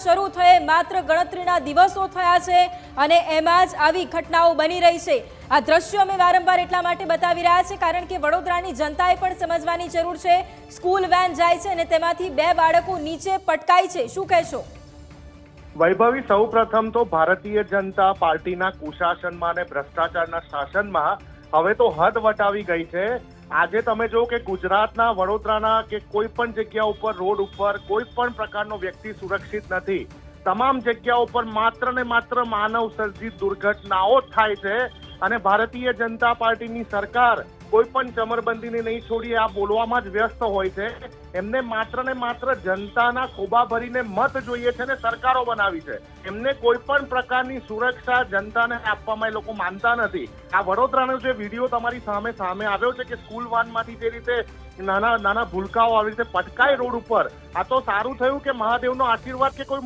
શરૂ થયે માત્ર ગણતરીના દિવસો થયા છે અને એમાં જ આવી ઘટનાઓ બની રહી છે। આ દ્રશ્યો અમે વારંવાર એટલા માટે બતાવી રહ્યા છે કારણ કે વડોદરાની જનતાએ પણ સમજવાની જરૂર છે। સ્કૂલ વેન જાય છે અને તેમાંથી 2 બાળકો નીચે પટકાય છે। શું કહેશો વૈભવી? સૌપ્રથમ તો ભારતીય જનતા પાર્ટીના કુશાસનમાં અને ભ્રષ્ટાચારના શાસનમાં હવે તો હદ વટાવી ગઈ છે। આજે તમે જો કે ગુજરાતના વડોદરાના કે કોઈ પણ જગ્યા ઉપર રોડ ઉપર કોઈ પણ પ્રકારનો વ્યક્તિ સુરક્ષિત નથી। તમામ જગ્યા ઉપર માત્ર ને માત્ર માનવ સર્જિત દુર્ઘટનાઓ જ થાય છે અને ભારતીય જનતા પાર્ટીની સરકાર કોઈ પણ ચમરબંધીને નહીં છોડી આ બોલવામાં જ વ્યસ્ત હોય છે। એમને માત્ર ને માત્ર જનતાના ખોબા ભરીને મત જોઈએ છે ને સરકારો બનાવી છે। એમને કોઈ પણ પ્રકારની સુરક્ષા જનતાને આપવામાં એ લોકો માનતા નથી। આ વડોદરાનો જે વિડીયો તમારી સામે આવ્યો છે કે સ્કૂલ વાનમાંથી જે રીતે નાના ભૂલકાઓ આવી રીતે પટકાય રોડ ઉપર, આ તો સારું થયું કે મહાદેવનો આશીર્વાદ કે કોઈ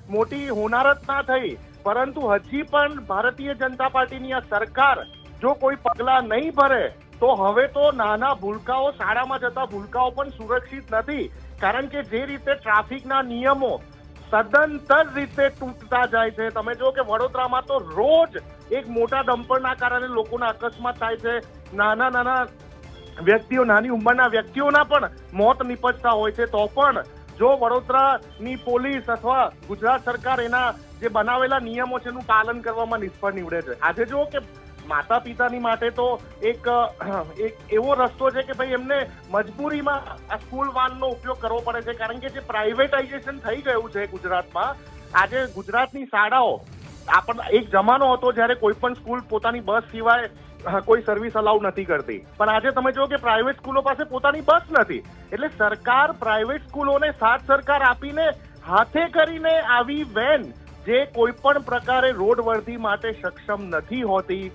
મોટી હોનારત ના થઈ, પરંતુ હજી પણ ભારતીય જનતા પાર્ટીની આ સરકાર જો કોઈ પગલા નહીં ભરે તો હવે તો નાના ભૂલકાઓ, શાળામાં જતા ભૂલકાઓ પણ સુરક્ષિત નથી। કારણ કે જે રીતે ટ્રાફિકના નિયમો સદંતર રીતે તૂટતા જાય છે। તમે જો કે વડોદરામાં તો રોજ એક મોટા ડમ્પરના કારણે લોકોના અકસ્માત થાય છે। નાના વ્યક્તિઓ, નાની ઉંમરના વ્યક્તિઓના પણ મોત નિપજતા હોય છે। તો પણ જો વડોદરાની પોલીસ અથવા ગુજરાત સરકાર એના જે બનાવેલા નિયમો છે એનું પાલન કરવામાં નિષ્ફળ નીવડે છે। આજે જો કે માતા પિતાની માટે તો એક એવો રસ્તો છે કે ભાઈ એમને મજબૂરીમાં આ સ્કૂલ વાનનો ઉપયોગ કરવો પડે છે। કારણ કે જે પ્રાઇવેટાઇઝેશન થઈ ગયું છે ગુજરાતમાં, આજે ગુજરાતની શાળાઓ, એક જમાનો હતો જ્યારે કોઈ પણ સ્કૂલ પોતાની બસ સિવાય કોઈ સર્વિસ અલાઉ નથી કરતી, પણ આજે તમે જો કે પ્રાઇવેટ સ્કૂલો પાસે પોતાની બસ નથી। એટલે સરકાર પ્રાઇવેટ સ્કૂલોને સાથ સરકાર આપીને હાથે કરીને આવી વેન જે કોઈ પણ પ્રકારે રોડ વર્ધી માટે સક્ષમ નથી હોતી।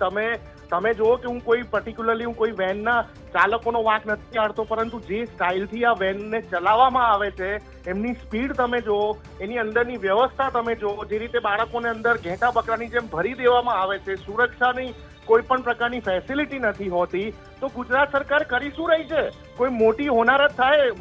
તમે જુઓ કે હું કોઈ વેનના ચાલકોનો વાંક નથી કાઢતો, પરંતુ જે સ્ટાઇલથી આ વેનને ચલાવવામાં આવે છે, એમની સ્પીડ તમે જુઓ, એની અંદરની વ્યવસ્થા તમે જુઓ, જે રીતે બાળકોને અંદર ઘેટા બકરાની જેમ ભરી દેવામાં આવે છે, સુરક્ષાની કોઈ પણ પ્રકારની ફેસિલિટી નથી હોતી, તો ગુજરાત સરકાર કરી શું રહી છે? કોઈ મોટી હોનારત થાય,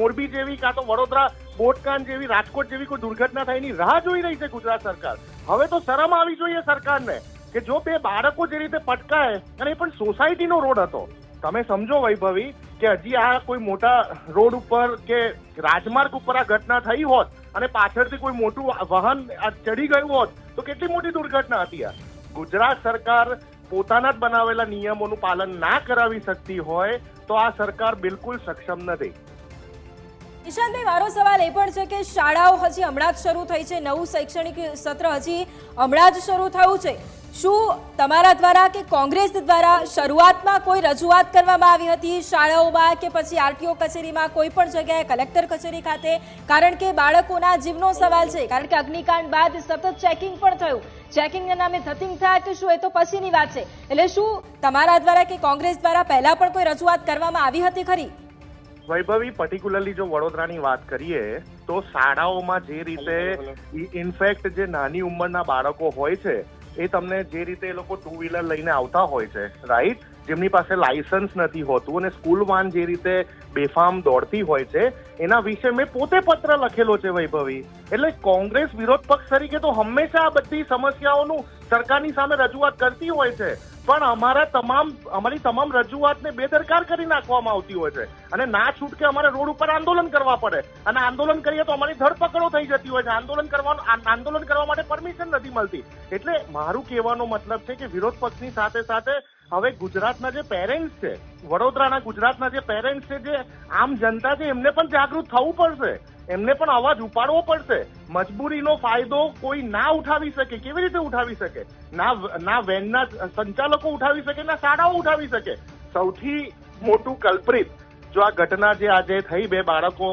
મોરબી જેવી કાં તો વડોદરા બોટકાન જેવી, રાજકોટ જેવી કોઈ દુર્ઘટના થાય એની રાહ જોઈ રહી છે ગુજરાત સરકાર। હવે તો શરમ આવી જોઈએ સરકારને કે જો 2 બાળકો જે રીતે પટકાય, અને એ પણ સોસાયટીનો રોડ હતો। તમે સમજો વૈભવી કે હજી આ કોઈ મોટા રોડ ઉપર કે રાજમાર્ગ ઉપર આ ઘટના થઈ હોત અને પાછળથી કોઈ મોટું વાહન ચડી ગયું હોત તો કેટલી મોટી દુર્ઘટના હતી। આ ગુજરાત સરકાર પોતાના જ બનાવેલા નિયમોનું પાલન ના કરાવી શકતી હોય તો આ સરકાર બિલકુલ સક્ષમ નથી। નિશાંતભાઈ, મારો સવાલ એ પણ છે કે શાળાઓ હજી હમણાં જ શરૂ થઈ છે, નવું શૈક્ષણિક સત્ર હજી હમણાં જ શરૂ થયું છે। શું તમારા દ્વારા કે કોંગ્રેસ દ્વારા શરૂઆતમાં કોઈ રજૂઆત કરવામાં આવી હતી શાળાઓમાં કે પછી આરટીઓ કચેરીમાં, કોઈ પણ જગ્યાએ, કલેક્ટર કચેરી ખાતે? કારણ કે બાળકોના જીવનો સવાલ છે। કારણ કે અગ્નિકાંડ બાદ સતત ચેકિંગ પણ થયું, ચેકિંગના નામે ધતિંગ થયા કે શું, એ તો પછીની વાત છે। એટલે શું તમારા દ્વારા કે કોંગ્રેસ દ્વારા પહેલા પણ કોઈ રજૂઆત કરવામાં આવી હતી ખરી? વૈભવી, પર્ટિક્યુલરલી જો વડોદરાની વાત કરીએ તો શાળાઓમાં જે રીતે ઇનફેક્ટ જે નાની ઉંમરના બાળકો હોય છે એ તમને જે રીતે એ લોકો 2 વ્હીલર લઈને આવતા હોય છે, રાઈટ, જેમની પાસે લાયસન્સ નથી હોતું અને સ્કૂલ વાન જે રીતે બેફામ દોડતી હોય છે, એના વિશે મેં પોતે પત્ર લખેલો છે વૈભવી। એટલે કોંગ્રેસ વિરોધ પક્ષ તરીકે તો હંમેશા આ બધી સમસ્યાઓનું સરકારની સામે રજૂઆત કરતી હોય છે, પણ અમારી તમામ રજૂઆતને બેદરકાર કરી નાખવામાં આવતી હોય છે અને ના છૂટકે અમારે રોડ ઉપર આંદોલન કરવા પડે, અને આંદોલન કરીએ તો અમારી ધરપકડો થઈ જતી હોય છે। આંદોલન કરવા માટે પરમિશન નથી મળતી। એટલે મારું કહેવાનો મતલબ છે કે વિરોધ પક્ષની સાથે સાથે હવે ગુજરાતના જે પેરેન્ટ્સ છે, વડોદરાના ગુજરાતના જે પેરેન્ટ્સ છે, જે આમ જનતા છે, એમને પણ જાગૃત થવું પડશે, એમને પણ અવાજ ઉપાડવો પડશે। મજબૂરીનો ફાયદો કોઈ ના ઉઠાવી શકે। કેવી રીતે ઉઠાવી શકે? ના વેનના સંચાલકો ઉઠાવી શકે, ના શાળાઓ ઉઠાવી શકે। સૌથી મોટું કલ્પ્રિત જો આ ઘટના જે આજે થઈ, 2 બાળકો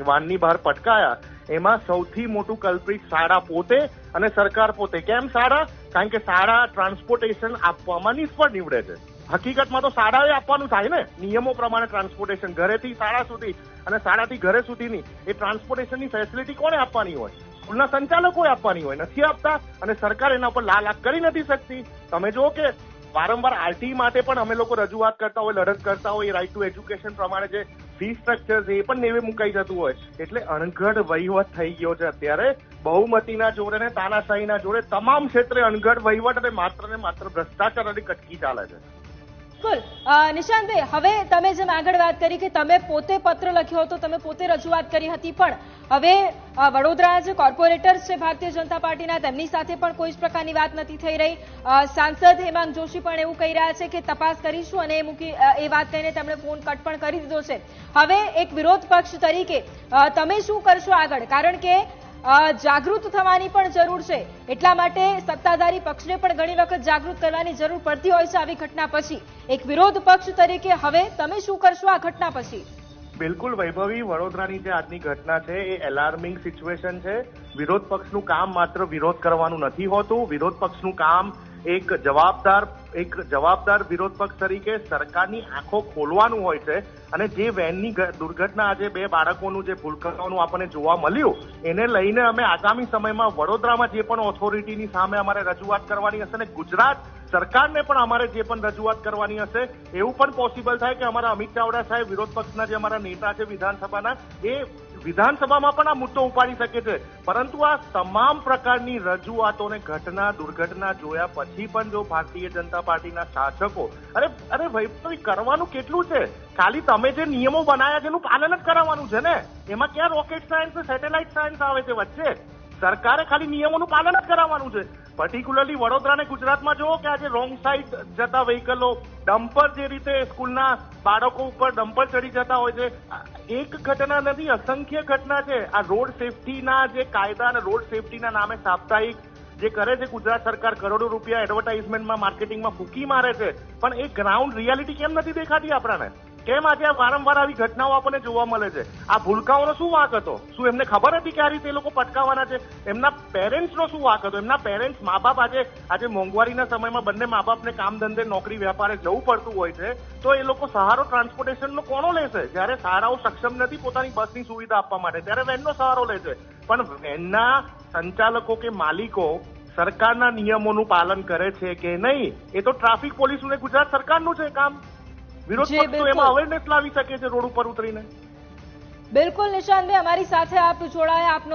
વાનની બહાર પટકાયા, એમાં સૌથી મોટું કલ્પ્રિટ શાળા પોતે અને સરકાર પોતે। કેમ શાળા? કારણ કે શાળા ટ્રાન્સપોર્ટેશન આપવામાં નિષ્ફળ નીવડે છે। હકીકતમાં તો શાળાએ આપવાનું થાય ને, નિયમો પ્રમાણે ટ્રાન્સપોર્ટેશન ઘરેથી શાળા સુધી અને શાળાથી ઘરે સુધીની એ ટ્રાન્સપોર્ટેશનની ફેસિલિટી કોને આપવાની હોય? સ્કૂલના સંચાલકોએ આપવાની હોય, નથી આપતા અને સરકાર એના પર લાલ કરી નથી શકતી। તમે જુઓ કે વારંવાર આરટી માટે પણ અમે લોકો રજૂઆત કરતા હોય, લડત કરતા હોય, રાઇટ ટુ એજ્યુકેશન પ્રમાણે જે ફી સ્ટ્રક્ચર છે એ પણ નેવે મુકાઈ જતું હોય, એટલે અણઘડ વહીવટ થઈ ગયો છે અત્યારે. બહુમતીના જોડે ને તાનાશાહીના જોડે તમામ ક્ષેત્રે અણઘડ વહીવટ અને માત્ર ભ્રષ્ટાચાર અને કટકી ચાલે છે. બિલકુલ. નિશાંતભાઈ, હવે તમે જેમ આગળ વાત કરી કે તમે પોતે પત્ર લખ્યો હતો, તમે પોતે રજૂઆત કરી હતી, પણ હવે વડોદરા જે કોર્પોરેટર્સ છે ભારતીય જનતા પાર્ટીના, તેમની સાથે પણ કોઈ જ પ્રકારની વાત નથી થઈ રહી. સાંસદ હેમાંગ જોશી પણ એવું કહી રહ્યા છે કે તપાસ કરીશું, અને એ વાત કહીને તેમણે ફોન કટ પણ કરી દીધો છે. હવે એક વિરોધ પક્ષ તરીકે તમે શું કરશો આગળ? કારણ કે જાગૃત થવાની પણ જરૂર છે, એટલા માટે સત્તાધારી પક્ષને પણ ઘણી વખત જાગૃત કરવાની જરૂર પડતી હોય છે આવી ઘટના પછી. એક વિરોધ પક્ષ તરીકે હવે તમે શું કરશો આ ઘટના પછી? બિલકુલ વૈભવી, વડોદરાની જે આજની ઘટના છે એ એલાર્મિંગ સિચ્યુએશન છે. વિરોધ પક્ષનું કામ માત્ર વિરોધ કરવાનું નથી હોતું. વિરોધ પક્ષનું કામ એક જવાબદાર વિરોધ પક્ષ તરીકે સરકારની આંખો ખોલવાનું હોય છે. અને જે વેનની દુર્ઘટના આજે 2 બાળકોનું જે ભૂલકાઓનું આપણને જોવા મળ્યું, એને લઈને અમે આગામી સમયમાં વડોદરામાં જે પણ ઓથોરિટીની સામે અમારે રજૂઆત કરવાની હશે ને ગુજરાત સરકારને પણ અમારે જે પણ રજૂઆત કરવાની હશે, એવું પણ પોસિબલ થાય કે અમારા અમિત ચાવડા સાહેબ, વિરોધ પક્ષના જે અમારા નેતા છે વિધાનસભાના, એ વિધાનસભામાં પણ આ મુદ્દો ઉપાડી શકે છે. પરંતુ આ તમામ પ્રકારની રજૂઆતોને દુર્ઘટના જોયા પછી પણ જો ભારતીય જનતા પાર્ટીના શાસકો અરે વૈભવી, કરવાનું કેટલું છે? ખાલી તમે જે નિયમો બનાવ્યા છે એનું પાલન જ કરાવવાનું છે ને. એમાં ક્યાં રોકેટ સાયન્સ ને સેટેલાઇટ સાયન્સ આવે છે વચ્ચે? સરકારે ખાલી નિયમોનું પાલન જ કરાવવાનું છે. પર્ટિક્યુલરલી વડોદરા અને ગુજરાતમાં જુઓ કે આજે રોંગ સાઈડ જતા વ્હીકલો, ડમ્પર જે રીતે સ્કૂલના બાળકો ઉપર ડમ્પર ચડી જતા હોય છે, એક ઘટના નથી, અસંખ્ય ઘટના છે. આ રોડ સેફટીના જે કાયદા અને રોડ સેફટીના નામે સાપ્તાહિક જે કરે છે ગુજરાત સરકાર, કરોડો રૂપિયા એડવર્ટાઇઝમેન્ટમાં, માર્કેટિંગમાં ફૂંકી મારે છે, પણ એ ગ્રાઉન્ડ રિયાલિટી કેમ નથી દેખાતી આપણને? કેમ આજે વારંવાર આવી ઘટનાઓ આપણને જોવા મળે છે? આ ભૂલકાઓનો શું વાંક હતો? શું એમને ખબર હતી કે આ રીતે એ લોકો પટકાવવાના છે? એમના પેરેન્ટ્સનો શું વાંક હતો? એમના પેરેન્ટ્સ, મા બાપ, આજે મોંઘવારીના સમયમાં બંને મા બાપને કામ ધંધે, નોકરી, વ્યાપારે જવું પડતું હોય છે, તો એ લોકો સહારો ટ્રાન્સપોર્ટેશનનો કોનો લેશે? જ્યારે શાળાઓ સક્ષમ નથી પોતાની બસની સુવિધા આપવા માટે, ત્યારે વેનનો સહારો લે છે. પણ વેનના સંચાલકો કે માલિકો સરકારના નિયમોનું પાલન કરે છે કે નહીં, એ તો ટ્રાફિક પોલીસ અને ગુજરાત સરકારનું છે કામ. વિરોધ પક્ષ તો એમાં અવેરનેસ લાવી શકે છે રોડ ઉપર ઉતરીને. બિલકુલ નિશાંતભાઈ, અમારી સાથે આપ જોડાયા, આપનો